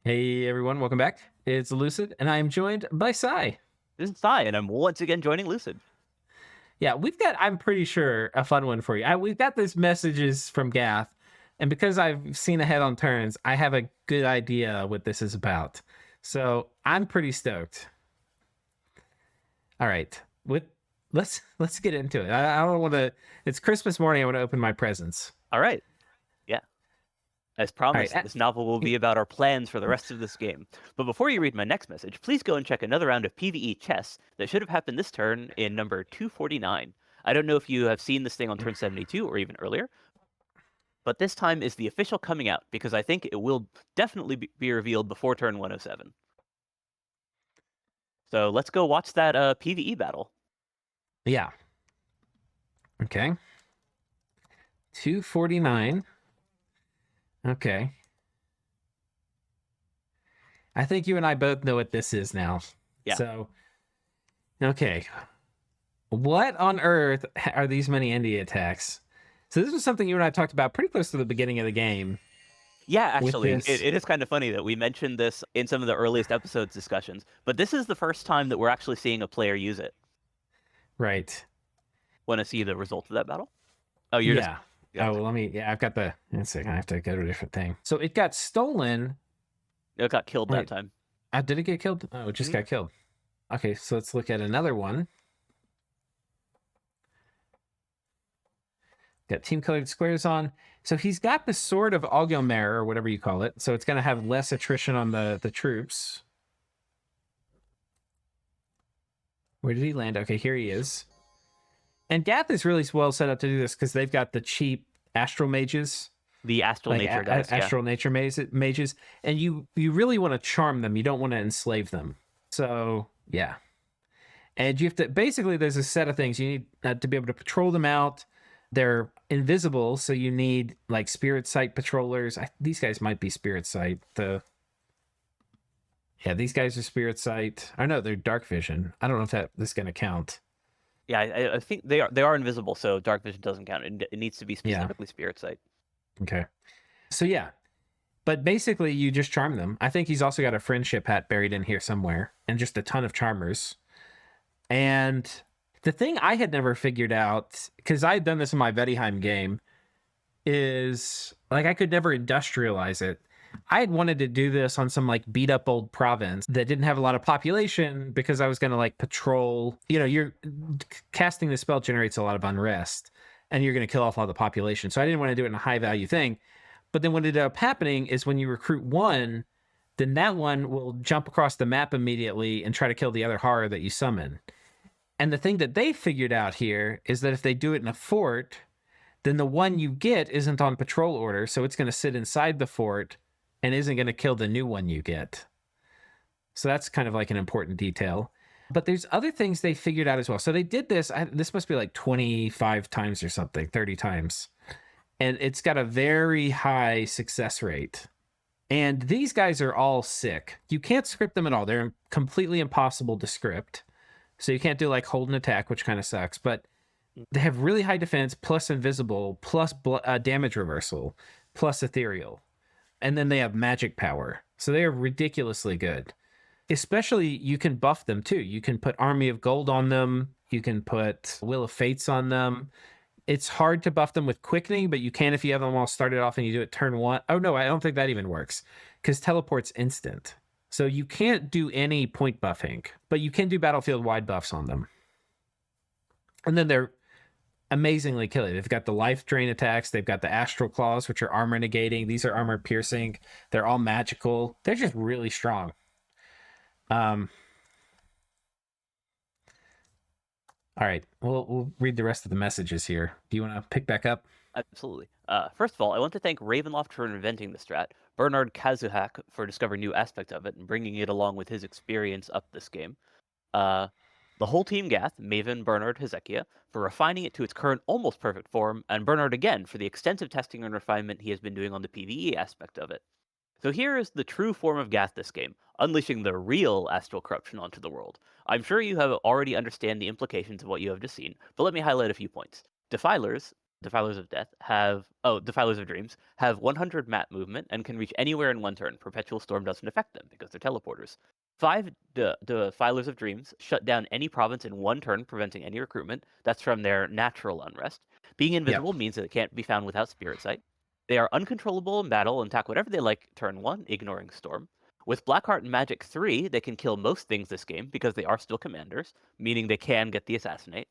Hey everyone, welcome back. It's Lucid, and I am joined by Sai. This is Sai, and I'm once again joining Lucid. Yeah, we've got, I'm pretty sure, a fun one for you. We've got these messages from Gath, and because I've seen ahead on turns, I have a good idea what this is about. So I'm pretty stoked. All right, let's get into it. I don't want to. It's Christmas morning. I want to open my presents. All right. Yeah. As All right. promised, this novel will be about our plans for the rest of this game. But before you read my next message, please go and check another round of PvE chess that should have happened this turn in number 249. I don't know if you have seen this thing on turn 72 or even earlier, but this time is the official coming out because I think it will definitely be revealed before turn 107. So let's go watch that PvE battle. Yeah. Okay. 249. Okay. I think you and I both know what this is now. Yeah. So, okay. What on earth are these many ND attacks? So this was something you and I talked about pretty close to the beginning of the game. Yeah, With actually, this, it is kind of funny that we mentioned this in some of the earliest episodes discussions, but this is the first time that we're actually seeing a player use it. right? Want to see the result of that battle? Oh, you're just Yeah. yeah, Oh, well, let me. Yeah, I've got the. Let's see. I have to go to a different thing. So it got stolen. it got killed that Wait, time. did it get killed? Oh, it just Mhm. got killed. Okay, so let's look at another one. Got team colored squares on. So he's got the sword of Augilmer, or whatever you call it. So it's going to have less attrition on the troops. Where did he land? Okay, here he is. And Gath is really well set up to do this because they've got the cheap astral mages, The astral like nature guys, yeah. astral nature mages, and you really want to charm them. You don't want to enslave them. So yeah, and you have to basically. There's a set of things you need to be able to patrol them out. They're invisible, so you need like spirit sight patrollers. These guys might be spirit sight. These guys are spirit sight. I know they're dark vision. I don't know if this is going to count. Yeah, I think they are invisible, so dark vision doesn't count. It needs to be Yeah. specifically spirit sight. Okay. So yeah, but basically you just charm them. I think he's also got a friendship hat buried in here somewhere, and just a ton of charmers. And the thing I had never figured out, because I had done this in my Vedheim game, is like I could never industrialize it. I had wanted to do this on some like beat up old province that didn't have a lot of population because I was going to like patrol. You're casting the spell generates a lot of unrest and you're going to kill off all the population. So I didn't want to do it in a high value thing. But then what ended up happening is when you recruit one, then that one will jump across the map immediately and try to kill the other horror that you summon. And the thing that they figured out here is that if they do it in a fort, then the one you get isn't on patrol order. So it's going to sit inside the fort and isn't going to kill the new one you get. So that's kind of like an important detail. But there's other things they figured out as well. So they did this. This must be like 25 times or something, 30 times. And it's got a very high success rate. And these guys are all sick. You can't script them at all. They're completely impossible to script. So you can't do like hold and attack, which kind of sucks. But they have really high defense, plus invisible, plus damage reversal, plus ethereal. And then they have magic power. So they are ridiculously good. Especially, you can buff them too. You can put Army of Gold on them. You can put Will of Fates on them. It's hard to buff them with Quickening, but you can if you have them all started off and you do it turn one. Oh, no, I don't think that even works because Teleport's instant. So you can't do any point buffing, but you can do battlefield-wide buffs on them. And then they're amazingly killing. They've got the life drain attacks. They've got the astral claws, which are armor negating. These are armor piercing. They're all magical. They're just really strong. All right, we'll read the rest of the messages here. Do you want to pick back up? Absolutely. First of all, I want to thank Ravenloft for inventing the strat, Bernard Kazuhak for discovering new aspects of it and bringing it along with his experience up this game. The whole team Gath, Maven, Bernard, Hezekiah, for refining it to its current almost perfect form, and Bernard again for the extensive testing and refinement he has been doing on the PvE aspect of it. So here is the true form of Gath this game, unleashing the real astral corruption onto the world. I'm sure you have already understand the implications of what you have just seen, but let me highlight a few points. Defilers, Defilers of Dreams have 100 map movement and can reach anywhere in one turn. Perpetual Storm doesn't affect them because they're teleporters. 5 Defilers of Dreams shut down any province in one turn, preventing any recruitment. That's from their natural unrest. Being invisible means that it can't be found without Spirit Sight. They are uncontrollable in battle and attack whatever they like turn 1, ignoring Storm. With Blackheart and Magic 3, they can kill most things this game because they are still commanders, meaning they can get the Assassinate.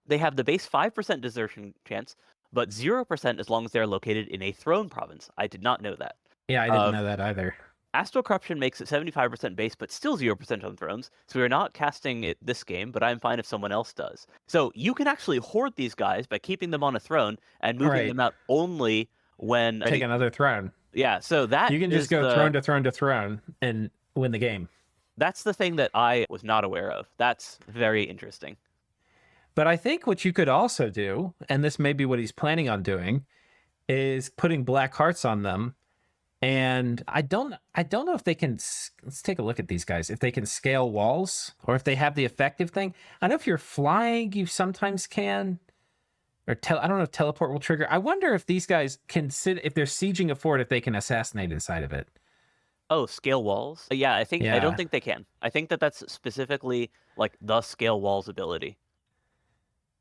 They have the base 5% desertion chance, but 0% as long as they're located in a throne province. I did not know that. Yeah, I didn't know that either. Astral Corruption makes it 75% base, but still 0% on thrones. So we're not casting it this game, but I'm fine if someone else does. So you can actually hoard these guys by keeping them on a throne and moving them out only when... Take another throne. Yeah, so that you can just go throne to throne to throne and win the game. That's the thing that I was not aware of. That's very interesting. But I think what you could also do, and this may be what he's planning on doing, is putting black hearts on them. And I don't know if they can. Let's take a look at these guys. If they can scale walls, or if they have the effective thing. I know if you're flying, you sometimes can. Or I don't know if teleport will trigger. I wonder if these guys can sit, if they're sieging a fort, if they can assassinate inside of it. Oh, scale walls? Yeah, I don't think they can. I think that's specifically like the scale walls ability.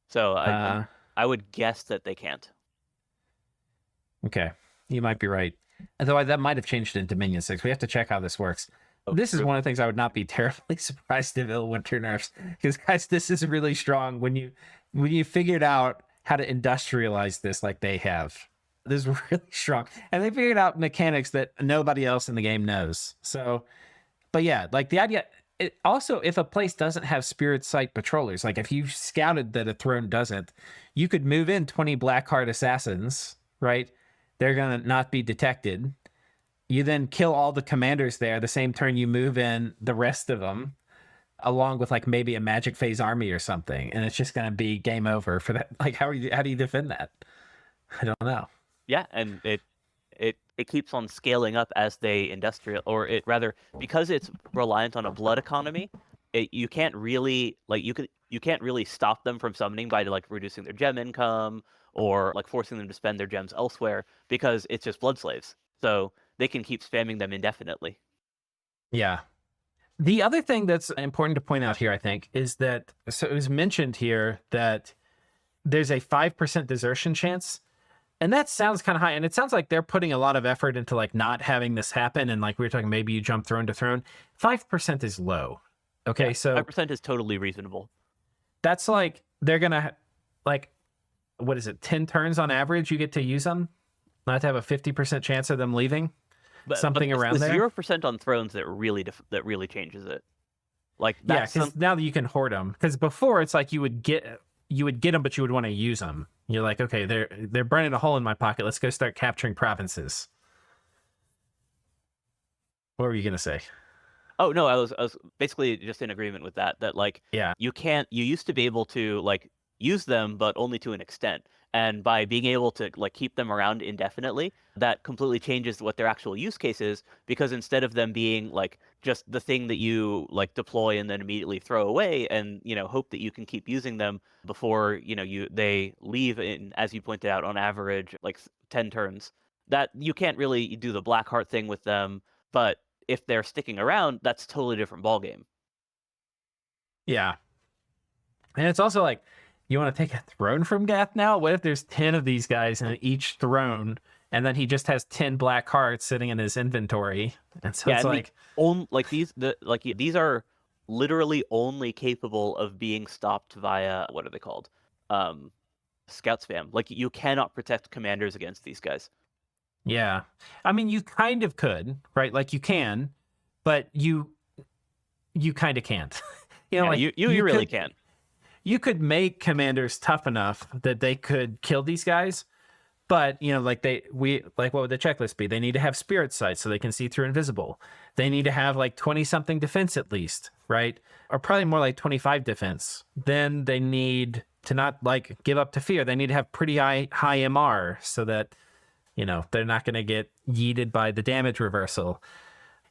So I would guess that they can't. Okay, you might be right. Although that might have changed in Dominion 6. We have to check how this works. Oh, this is one of the things I would not be terribly surprised if Winter nerfs. Because, guys, this is really strong when you figured out how to industrialize this like they have. This is really strong. And they figured out mechanics that nobody else in the game knows. So, but yeah, like the idea... also, if a place doesn't have Spirit Sight patrollers, like if you scouted that a throne doesn't, you could move in 20 Blackheart assassins, right? They're going to not be detected. You then kill all the commanders there. The same turn you move in the rest of them, along with like maybe a Magic Phase army or something. And it's just going to be game over for that. Like, how do you defend that? I don't know. Yeah, and it keeps on scaling up as they because it's reliant on a blood economy. You can't really stop them from summoning by like reducing their gem income or like forcing them to spend their gems elsewhere because it's just blood slaves. So they can keep spamming them indefinitely. Yeah. The other thing that's important to point out here, I think, is that so it was mentioned here that there's a 5% desertion chance. And that sounds kind of high. And it sounds like they're putting a lot of effort into like not having this happen. And like we were talking, maybe you jump throne to throne. 5% is low. Okay, yeah, so 5% is totally reasonable. That's like they're gonna like, what is it? 10 turns on average you get to use them, not to have a 50% chance of them leaving. But around there. 0% on thrones that really changes it. Like that's because now that you can hoard them. Because before it's like you would get them, but you would want to use them. You're like, okay, they're burning a hole in my pocket. Let's go start capturing provinces. What were you gonna say? Oh no, I was basically just in agreement with that. That like, yeah, you used to be able to like use them, but only to an extent. And by being able to like keep them around indefinitely, that completely changes what their actual use case is. Because instead of them being like just the thing that you like deploy and then immediately throw away, and hope that you can keep using them before they leave in, as you pointed out, on average like 10 turns. That you can't really do the Blackheart thing with them, but if they're sticking around, that's a totally different ballgame. Yeah, and it's also like, you want to take a throne from Gath now? What if there's 10 of these guys in each throne, and then he just has 10 black hearts sitting in his inventory? And so it's like these are literally only capable of being stopped via, what are they called? Scout spam. Like you cannot protect commanders against these guys. Yeah. I mean, you kind of could, right? Like you can, but you kind of can't. You really can. You could make commanders tough enough that they could kill these guys, but what would the checklist be? They need to have Spirit Sight so they can see through invisible. They need to have like 20 something defense at least, right? Or probably more like 25 defense. Then they need to not like give up to fear. They need to have pretty high MR so that they're not going to get yeeted by the damage reversal.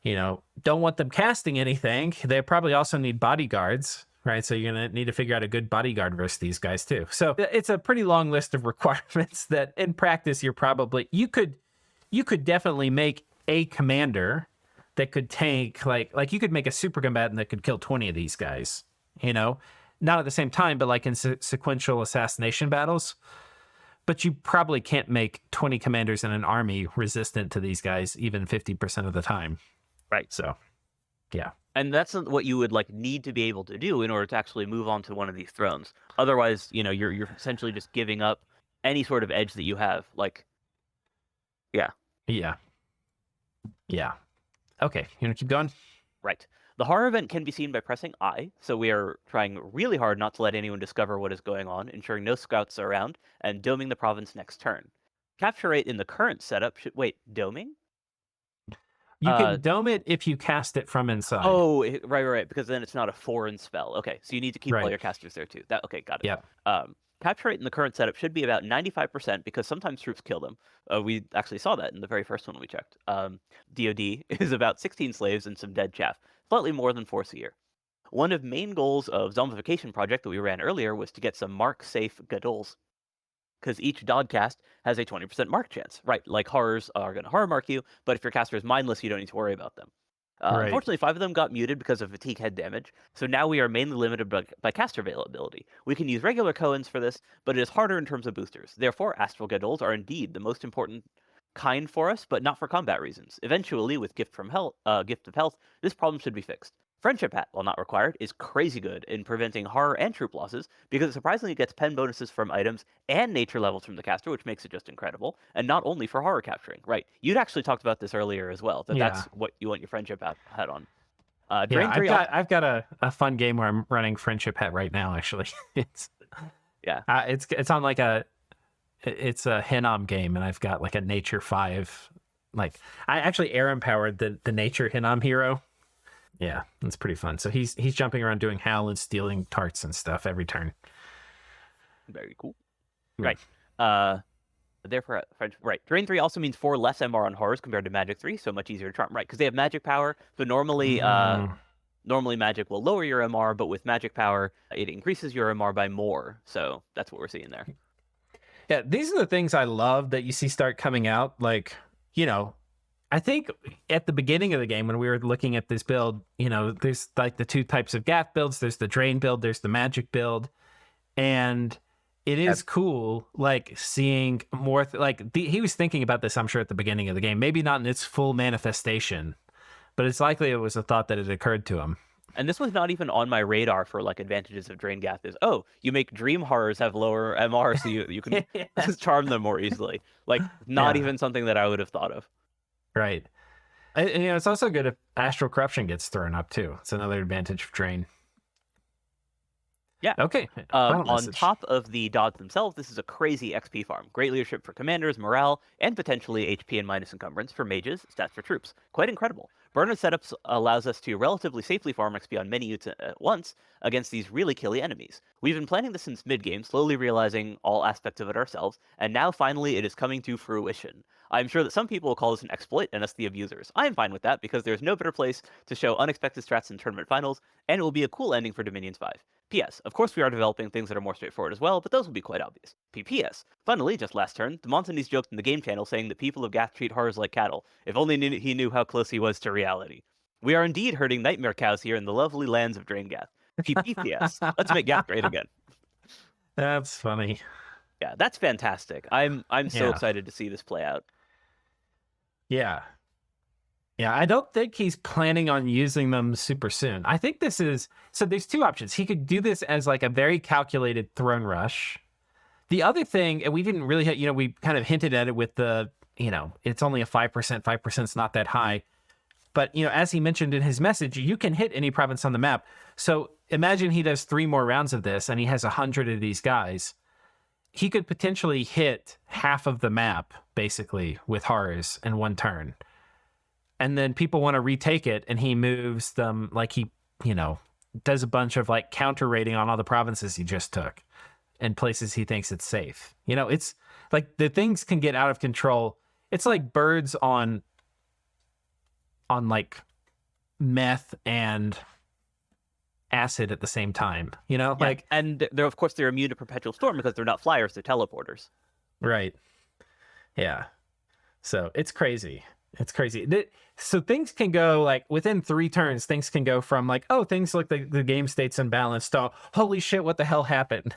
Don't want them casting anything. They probably also need bodyguards, right? So you're going to need to figure out a good bodyguard versus these guys too. So it's a pretty long list of requirements that in practice you could definitely make a commander that could tank like you could make a super combatant that could kill 20 of these guys, not at the same time, but like in sequential assassination battles. But you probably can't make 20 commanders in an army resistant to these guys even 50% of the time. Right. So, yeah. And that's what you would like need to be able to do in order to actually move on to one of these thrones. Otherwise, you're essentially just giving up any sort of edge that you have. Like, yeah. Yeah. Yeah. Okay. You want to keep going? Right. The horror event can be seen by pressing I, so we are trying really hard not to let anyone discover what is going on, ensuring no scouts are around, and doming the province next turn. Capture rate in the current setup should... Wait, doming? You can dome it if you cast it from inside. Oh, right, because then it's not a foreign spell. Okay, so you need to keep all your casters there too. Okay, got it. Yeah. Capture rate in the current setup should be about 95% because sometimes troops kill them. We actually saw that in the very first one we checked. DoD is about 16 slaves and some dead chaff, slightly more than force a year. One of main goals of Zombification Project that we ran earlier was to get some mark-safe Gadols, because each Dodcast has a 20% mark chance. Right, like horrors are going to horror mark you, but if your caster is mindless, you don't need to worry about them. Right. Unfortunately, 5 of them got muted because of fatigue head damage, so now we are mainly limited by caster availability. We can use regular Cohens for this, but it is harder in terms of boosters. Therefore, Astral Gadols are indeed the most important kind for us, but not for combat reasons. Eventually, with Gift of Health, this problem should be fixed. Friendship Hat, while not required, is crazy good in preventing horror and troop losses because it surprisingly gets pen bonuses from items and nature levels from the caster, which makes it just incredible, and not only for horror capturing. Right, you'd actually talked about this earlier as well, that's what you want your Friendship Hat on. Drain 3 I've got a fun game where I'm running Friendship Hat right now, actually. It's on like it's a Hinnom game, and I've got like a Nature 5. Like, I actually air empowered the Nature Hinnom hero. Yeah, it's pretty fun. So he's jumping around doing howl and stealing tarts and stuff every turn. Very cool. Right. Therefore, right. Drain 3 also means 4 less MR on horrors compared to Magic 3, so much easier to charm. Right, because they have magic power. So normally magic will lower your MR, but with magic power, it increases your MR by more. So that's what we're seeing there. Yeah, these are the things I love that you see start coming out. Like, I think at the beginning of the game when we were looking at this build, there's like the 2 types of Gath builds. There's the Drain build, there's the Magic build. And it is cool, like, seeing more... he was thinking about this, I'm sure, at the beginning of the game. Maybe not in its full manifestation, but it's likely it was a thought that had occurred to him. And this was not even on my radar for, like, advantages of Drain Gath is, you make Dream Horrors have lower MR, so you can charm them more easily. Like, not even something that I would have thought of. Right. And, it's also good if Astral Corruption gets thrown up, too. It's another advantage of Drain. Yeah. Okay. On top of the dodge themselves, this is a crazy XP farm. Great leadership for commanders, morale, and potentially HP and minus encumbrance for mages, stats for troops. Quite incredible. Bernard setups allows us to relatively safely farm XP on many units at once against these really killy enemies. We've been planning this since mid-game, slowly realizing all aspects of it ourselves, and now finally it is coming to fruition. I'm sure that some people will call this an exploit and us the abusers. I'm fine with that because there's no better place to show unexpected strats in tournament finals, and it will be a cool ending for Dominions 5. P.S. Of course we are developing things that are more straightforward as well, but those will be quite obvious. P.P.S. Funnily, just last turn, Demosthenes joked in the game channel saying that people of Gath treat horrors like cattle. If only he knew how close he was to reality. We are indeed herding nightmare cows here in the lovely lands of Draengath. P.P.P.S. Let's make Gath great again. That's funny. Yeah, that's fantastic. I'm so excited to see this play out. Yeah. Yeah, I don't think he's planning on using them super soon. I think this is... So there's 2 options. He could do this as like a very calculated throne rush. The other thing, and we didn't really... we kind of hinted at it with the... it's only a 5%. 5% is not that high. But, as he mentioned in his message, you can hit any province on the map. So imagine he does 3 more rounds of this and he has 100 of these guys. He could potentially hit half of the map, basically, with horrors in 1 turn. And then people want to retake it, and he moves them, like he, does a bunch of like counter rating on all the provinces he just took and places he thinks it's safe. It's like the things can get out of control. It's like birds on like meth and acid at the same time. You know, Yeah, like and they're of course they're immune to perpetual storm because they're not flyers, they're teleporters. right. Yeah. So it's crazy. It's crazy. So things can go like within 3 turns, things can go from like, oh, things like the game state's imbalanced to holy shit, what the hell happened?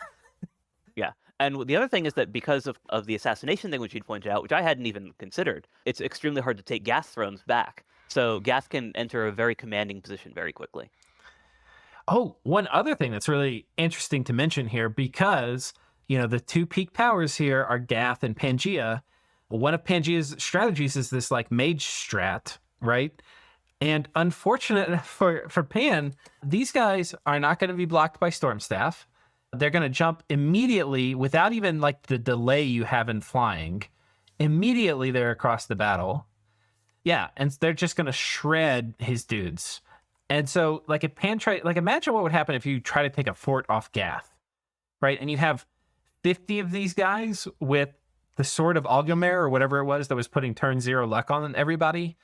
Yeah. And the other thing is that because of the assassination thing, which you'd pointed out, which I hadn't even considered, it's extremely hard to take gas thrones back. So gas can enter a very commanding position very quickly. Oh, one other thing that's really interesting to mention here, because, the 2 peak powers here are Gath and Pangea. One of Pangea's strategies is this like mage strat, right? And unfortunate for Pan, these guys are not going to be blocked by Stormstaff. They're going to jump immediately without even like the delay you have in flying. Immediately they're across the battle. Yeah, and they're just going to shred his dudes. And so, like, if Pan imagine what would happen if you try to take a fort off Gath, right? And you have 50 of these guys with the Sword of Algomer or whatever it was that was putting turn 0 luck on everybody,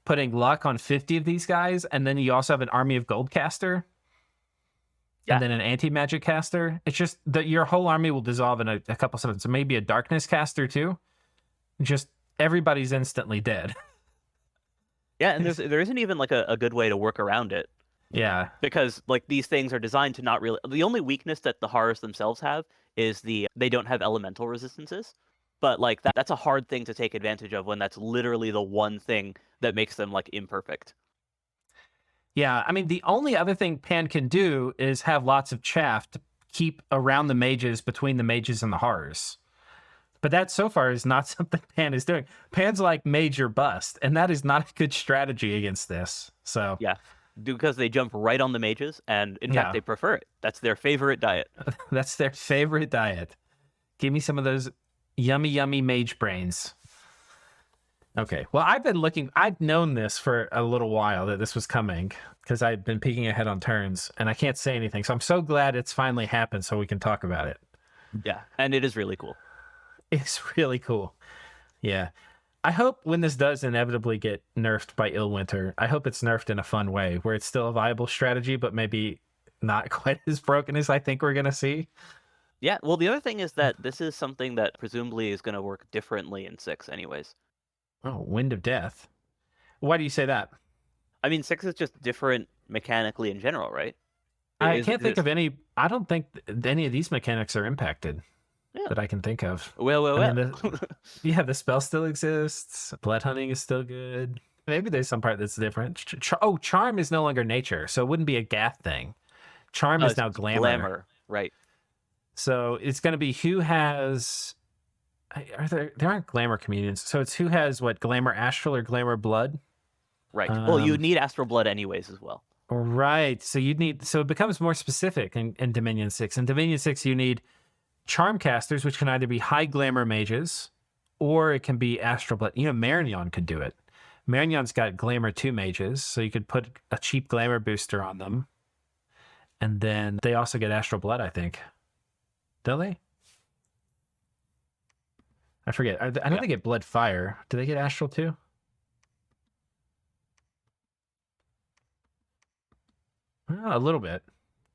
putting luck on 50 of these guys, and then you also have an army of Goldcaster, and then an anti-magic caster. It's just that your whole army will dissolve in a couple seconds. So maybe a darkness caster too. Just everybody's instantly dead. Yeah, and there isn't even like a good way to work around it. Yeah. Because like these things are designed to not really. The only weakness that the horrors themselves have is they don't have elemental resistances. But like that's a hard thing to take advantage of when that's literally the one thing that makes them like imperfect. Yeah, I mean, the only other thing Pan can do is have lots of chaff to keep around the mages, between the mages and the horrors. But that so far is not something Pan is doing. Pan's like major bust, and that is not a good strategy against this. So yeah, because they jump right on the mages, and in fact they prefer it. That's their favorite diet. That's their favorite diet. Give me some of those yummy mage brains. Okay, well, I've known this for a little while that this was coming because I've been peeking ahead on turns and I can't say anything. So I'm so glad it's finally happened so we can talk about it. Yeah, and it is really cool. It's really cool. Yeah. I hope when this does inevitably get nerfed by Illwinter, I hope it's nerfed in a fun way where it's still a viable strategy, but maybe not quite as broken as I think we're going to see. Yeah, well, the other thing is that this is something that presumably is going to work differently in 6 anyways. Oh, Wind of Death. Why do you say that? I mean, 6 is just different mechanically in general, right? I can't think of any. I don't think any of these mechanics are impacted that I can think of. Well. I mean, the spell still exists. Blood hunting is still good. Maybe there's some part that's different. Charm is no longer nature, so it wouldn't be a Gath thing. Charm is now glamour. Glamour, right. So it's going to be who has... there aren't glamour communions. So it's who has what, glamour astral or glamour blood? Right. Well, you would need astral blood anyways as well. Right. So it becomes more specific in Dominion 6. In Dominion 6, you need charm casters, which can either be high glamour mages or it can be astral blood. Marignon could do it. Marignon's got glamour 2 mages, so you could put a cheap glamour booster on them. And then they also get astral blood, I think. Do they? I forget. I know they get blood fire. Do they get astral too? A little bit.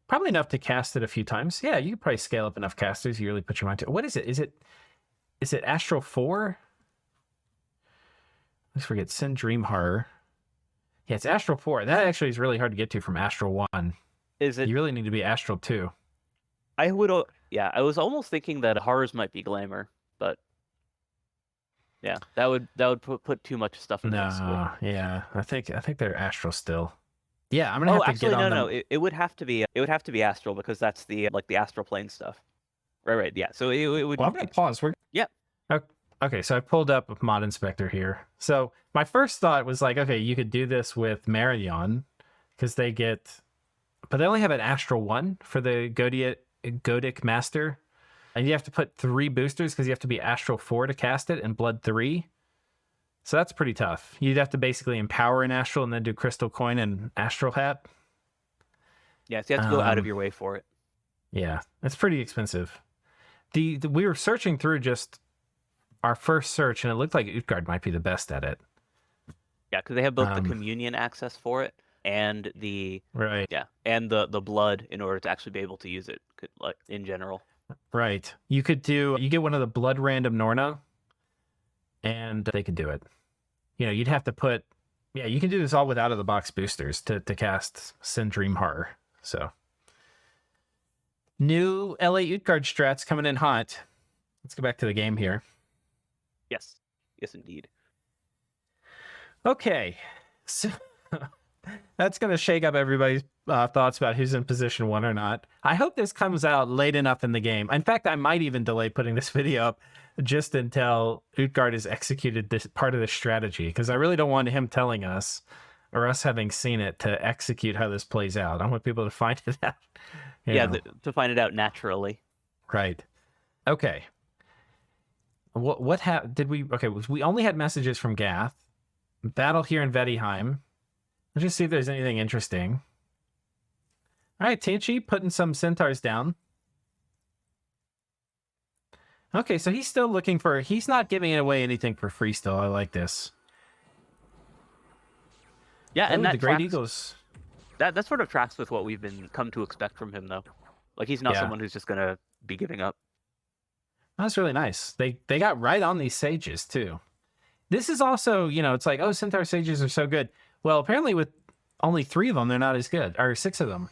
Probably enough to cast it a few times. Yeah, you could probably scale up enough casters. You really put your mind to it. What is it? Is it astral 4? Let's forget. Send Dream Horror. Yeah, it's astral 4. That actually is really hard to get to from astral 1. Is it? You really need to be astral 2. I was almost thinking that horrors might be glamour, but yeah, that would put too much stuff in this. Yeah, I think they're astral still. Yeah, I'm gonna have to actually, get on no, them. it would have to be astral because that's the astral plane stuff. Right. Yeah. So it would. Well, I'm gonna pause. Yeah. Okay, so I pulled up Mod Inspector here. So my first thought was like, okay, you could do this with Marignon because they only have an astral 1 for the Godic Master. And you have to put 3 boosters because you have to be astral 4 to cast it and blood 3. So that's pretty tough. You'd have to basically empower an astral and then do crystal coin and astral hat. Yeah, so you have to go out of your way for it. Yeah, it's pretty expensive. We were searching through just our first search, and it looked like Utgard might be the best at it. Yeah, because they have both the communion access for it, and the Right. the blood in order to actually be able to use it, like in general. Right. You get one of the blood random Norna, and they could do it. You'd have to put, you can do this all with out of the box boosters to cast Send Dream Horror. So, new LA Utgard strats coming in hot. Let's go back to the game here. Yes, indeed. Okay, so that's going to shake up everybody's thoughts about who's in position 1 or not. I hope this comes out late enough in the game. In fact, I might even delay putting this video up just until Utgard has executed this part of the strategy, because I really don't want him telling us or us having seen it to execute how this plays out. I want people to find it out. To find it out naturally. Right. Okay. Did we? Okay, we only had messages from Gath. Battle here in Vedheim. Let's just see if there's anything interesting. All right, Tianchi putting some centaurs down. Okay, so he's still looking for... He's not giving away anything for free still. I like this. Yeah, and that the Great Eagles... That sort of tracks with what we've come to expect from him, though. Like, he's not someone who's just going to be giving up. That's really nice. They got right on these sages, too. This is also, it's like, oh, Centaur sages are so good. Well, apparently with only 3 of them, they're not as good. Or 6 of them.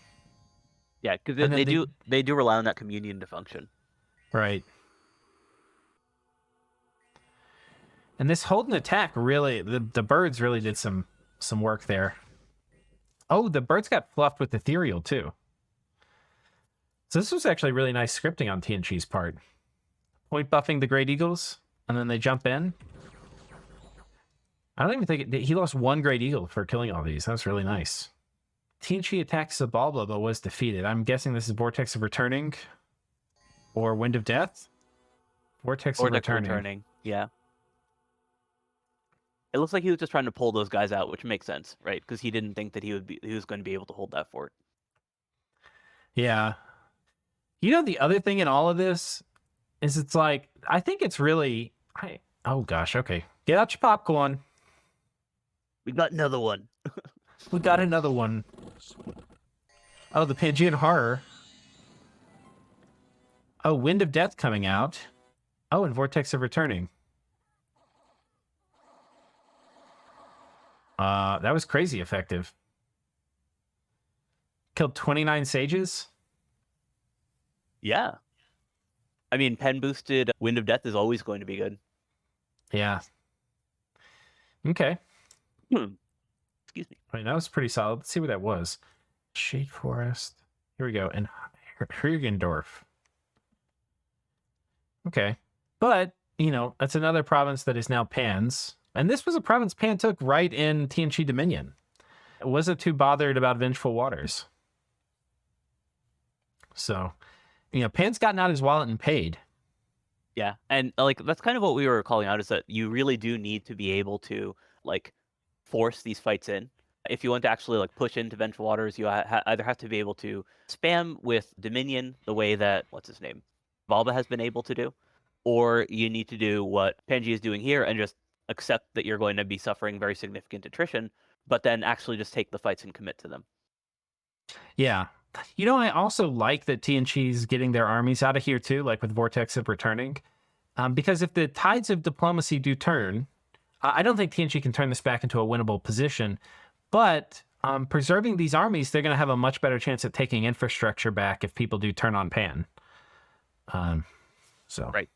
Yeah, because they do rely on that communion to function. Right. And this Holden attack really, the birds really did some work there. Oh, the birds got fluffed with ethereal, too. So this was actually really nice scripting on TNG's part. Point buffing the Great Eagles, and then they jump in. I don't even think he lost 1 Great Eagle for killing all these. That was really nice. TNG attacks Zabalba, but was defeated. I'm guessing this is Vortex of Returning or Wind of Death. Vortex of Returning. Yeah. It looks like he was just trying to pull those guys out, which makes sense, right? Because he didn't think that he was going to be able to hold that fort. Yeah. The other thing in all of this is it's like, I think it's really... oh, gosh, okay. Get out your popcorn. We got another one. We got another one. Oh, the Pangean Horror. Oh, Wind of Death coming out. Oh, and Vortex of Returning. That was crazy effective. Killed 29 sages? Yeah. I mean, pen boosted Wind of Death is always going to be good. Yeah. Okay. Excuse me. I mean, that was pretty solid. Let's see what that was. Shade Forest. Here we go. And Hergendorf. Okay. But, that's another province that is now Pan's. And this was a province Pan took right in TNG Dominion. It wasn't too bothered about Vengeful Waters. So, Pan's gotten out his wallet and paid. Yeah, and that's kind of what we were calling out, is that you really do need to be able to force these fights in. If you want to actually push into Vengeful Waters, you either have to be able to spam with Dominion the way that Valba has been able to do, or you need to do what Panji is doing here and just accept that you're going to be suffering very significant attrition, but then actually just take the fights and commit to them. Yeah. I also like that TNG's getting their armies out of here too, like with Vortex of Returning. Because if the tides of diplomacy do turn, I don't think TNG can turn this back into a winnable position, but preserving these armies, they're going to have a much better chance at taking infrastructure back if people do turn on Pan. Right.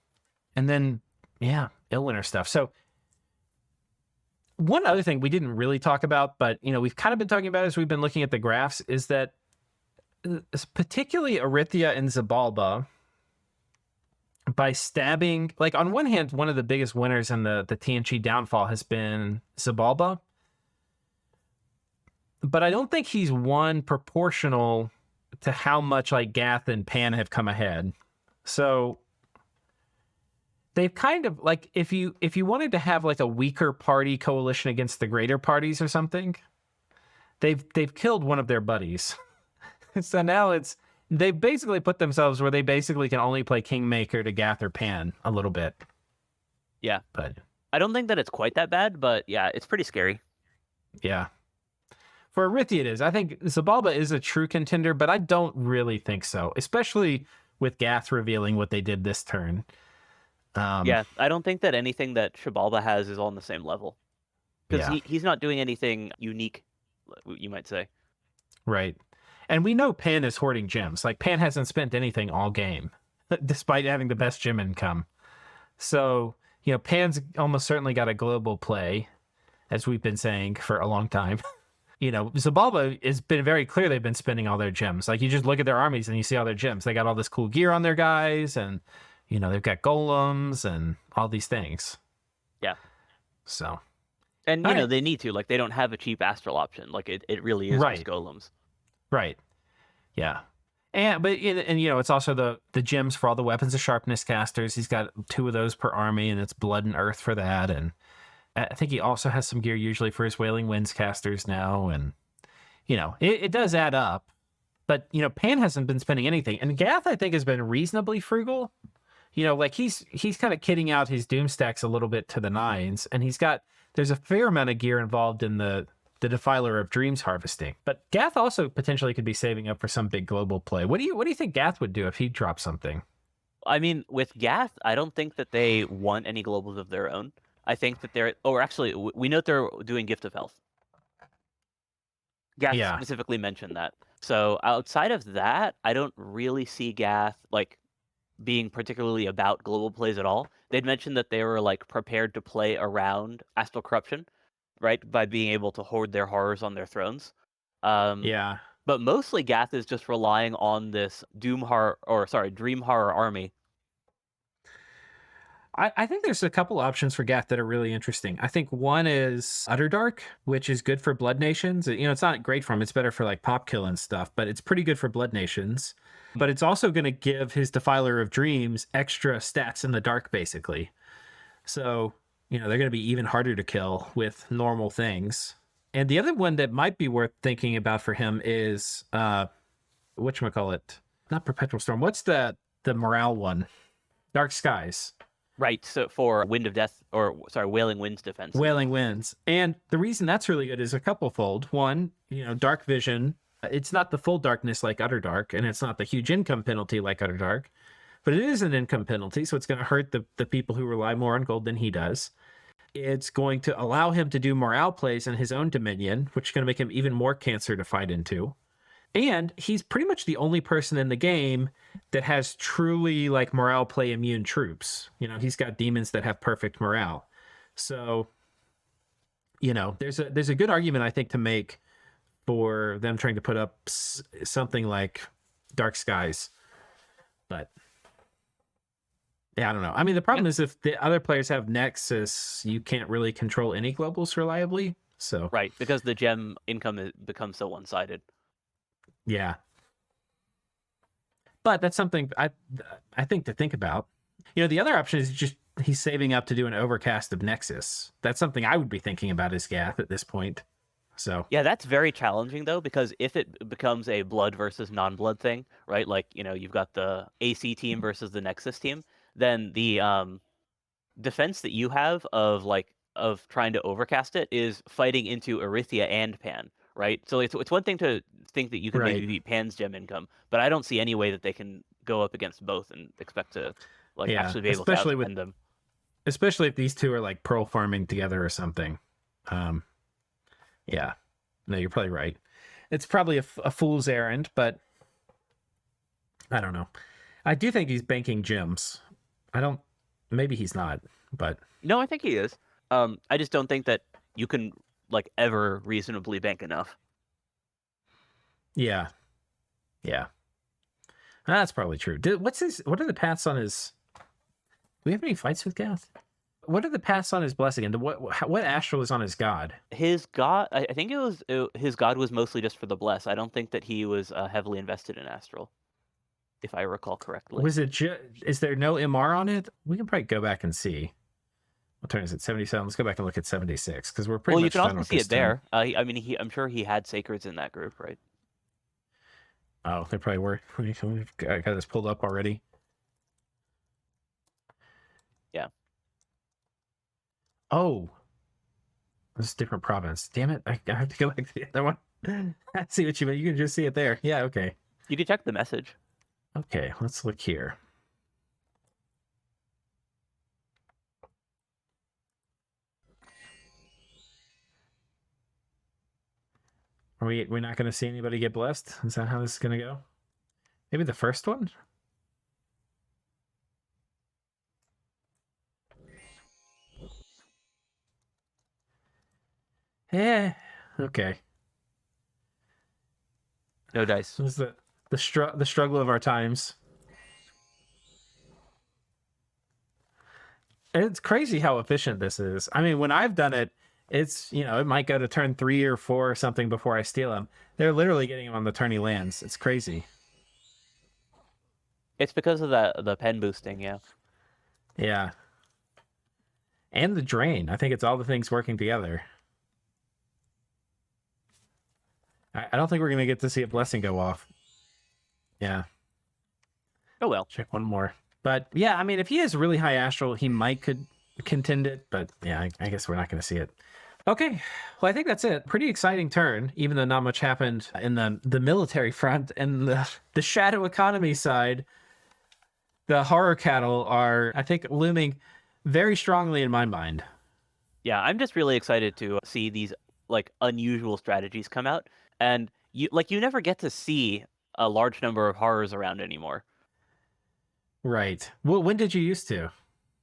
And then, Illwinter stuff. So, one other thing we didn't really talk about, but, we've kind of been talking about as we've been looking at the graphs, is that particularly Arithia and Zabalba, by stabbing... on one hand, one of the biggest winners in the TNG downfall has been Zabalba. But I don't think he's won proportional to how much, Gath and Pan have come ahead. So... they've kind of if you wanted to have a weaker party coalition against the greater parties or something, they've killed one of their buddies. So now they've basically put themselves where they basically can only play Kingmaker to Gath or Pan a little bit. Yeah. But I don't think that it's quite that bad, but yeah, it's pretty scary. Yeah. For Arithia, it is. I think Zabalba is a true contender, but I don't really think so, especially with Gath revealing what they did this turn. Yeah, I don't think that anything that Xibalba has is on the same level. Because Yeah, he's not doing anything unique, you might say. right. And we know Pan is hoarding gems. Like, Pan hasn't spent anything all game, despite having the best gem income. So, Pan's almost certainly got a global play, as we've been saying for a long time. Zabalba has been very clear they've been spending all their gems. Like, you just look at their armies and you see all their gems. They got all this cool gear on their guys, and, they've got golems and all these things. Yeah. So. And, All right. they need to. Like, they don't have a cheap Astral option. Like, it really is Right. just golems. Right. Yeah. But it's also the gems for all the weapons of sharpness casters. He's got 2 of those per army, and it's blood and earth for that. And I think he also has some gear usually for his Wailing Winds casters now. And, it does add up. But, Pan hasn't been spending anything. And Gath, I think, has been reasonably frugal. Like he's kind of kitting out his Doom stacks a little bit to the nines. And there's a fair amount of gear involved in the Defiler of Dreams harvesting. But Gath also potentially could be saving up for some big global play. What do you think Gath would do if he dropped something? I mean, with Gath, I don't think that they want any globals of their own. I think that actually, we know they're doing Gift of Health. Gath specifically mentioned that. So outside of that, I don't really see Gath like being particularly about global plays at all. They'd mentioned that they were like prepared to play around Astral Corruption, right, by being able to hoard their horrors on their thrones. Yeah. But mostly Gath is just relying on this Dream Horror army. I think there's a couple options for Gath that are really interesting. I think one is Underdark, which is good for Blood Nations. It's not great for him. It's better for like pop kill and stuff, but it's pretty good for Blood Nations. But it's also going to give his Defiler of Dreams extra stats in the dark, basically. So, they're going to be even harder to kill with normal things. And the other one that might be worth thinking about for him is, whatchamacallit? Not Perpetual Storm. What's the morale one? Dark Skies. Right, so for Wind of Death, Wailing Winds defense. Wailing Winds. And the reason that's really good is a couple-fold. One, Dark Vision. It's not the full darkness like Underdark, and it's not the huge income penalty like Underdark, but it is an income penalty, so it's going to hurt the people who rely more on gold than he does. It's going to allow him to do morale plays in his own dominion, which is going to make him even more cancer to fight into. And he's pretty much the only person in the game that has truly like morale play immune troops. He's got demons that have perfect morale. So, there's a good argument I think to make for them trying to put up something like Dark Skies. But yeah, I don't know. I mean, the problem is if the other players have Nexus, you can't really control any globals reliably. So right, because the gem income becomes so one-sided. Yeah. But that's something I think to think about. The other option is just he's saving up to do an overcast of Nexus. That's something I would be thinking about as Gath at this point. So yeah, that's very challenging though, because if it becomes a blood versus non-blood thing, right? Like, you've got the AC team versus the Nexus team, then the defense that you have of trying to overcast it is fighting into Arithia and Pan, right? So it's one thing to think that you can maybe beat Pan's gem income, but I don't see any way that they can go up against both and expect to actually be able to outspend them. Especially if these two are like pearl farming together or something. Yeah. No, you're probably right. It's probably a fool's errand, but I don't know. I do think he's banking gems. Maybe he's not, but no, I think he is. I just don't think that you can ever reasonably bank enough. Yeah. That's probably true. What are the paths on his? Do we have any fights with Gath? What are the paths on his blessing? And what astral is on his god? His god, I think his god was mostly just for the bless. I don't think that he was heavily invested in astral, if I recall correctly. Was it? Is there no MR on it? We can probably go back and see. What turn is it? 77. Let's go back and look at 76 because we're pretty. Well, much you can done also with see this it there. I mean, I'm sure he had sacreds in that group, right? Oh, they probably were. We've got this pulled up already. Yeah. Oh, this is a different province. Damn it! I have to go back to the other one. I see what you mean. You can just see it there. Yeah, okay. You can check the message. Okay, let's look here. We're not going to see anybody get blessed? Is that how this is going to go? Maybe the first one? Yeah. Okay. No dice. This is the struggle of our times. It's crazy how efficient this is. I mean, when I've done it, it's, it might go to turn 3 or 4 or something before I steal them. They're literally getting them on the turn he lands. It's crazy. It's because of the pen boosting, yeah. Yeah. And the drain. I think it's all the things working together. I don't think we're going to get to see a blessing go off. Yeah. Oh well. Check one more. But yeah, I mean, if he has really high astral, he could contend it. But yeah, I guess we're not going to see it. Okay, well, I think that's it. Pretty exciting turn, even though not much happened in the military front. And the shadow economy side, the horror cattle are, I think, looming very strongly in my mind. Yeah, I'm just really excited to see these like unusual strategies come out, and you never get to see a large number of horrors around anymore. Right. Well, when did you used to?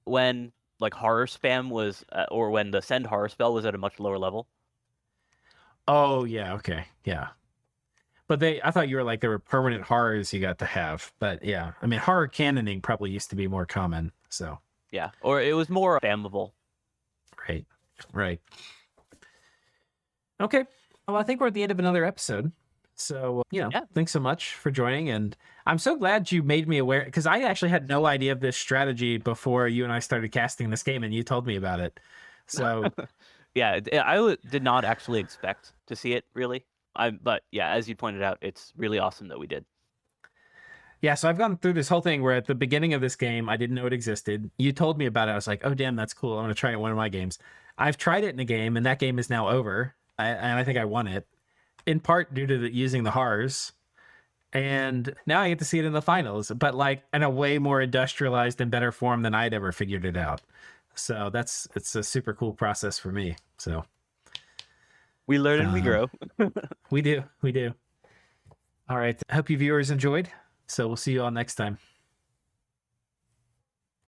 When like horror spam was, or when the send horror spell was at a much lower level. Oh, yeah, okay, yeah. But I thought you were like, there were permanent horrors you got to have. But yeah, I mean, horror canoning probably used to be more common, so. Yeah, or it was more spammable. Right, right. Okay, well, I think we're at the end of another episode. So, Yeah. Thanks so much for joining. And I'm so glad you made me aware, because I actually had no idea of this strategy before you and I started casting this game, and you told me about it. So, Yeah, I did not actually expect to see it, really. But yeah, as you pointed out, it's really awesome that we did. yeah, so I've gone through this whole thing where at the beginning of this game, I didn't know it existed. You told me about it. I was like, oh, damn, that's cool. I'm going to try it in one of my games. I've tried it in a game, and that game is now over. And I think I won it, in part due to using the horrors. And now I get to see it in the finals, but like in a way more industrialized and better form than I'd ever figured it out. So it's a super cool process for me. So We learn and we grow. we do. All right. I hope you viewers enjoyed. So we'll see you all next time.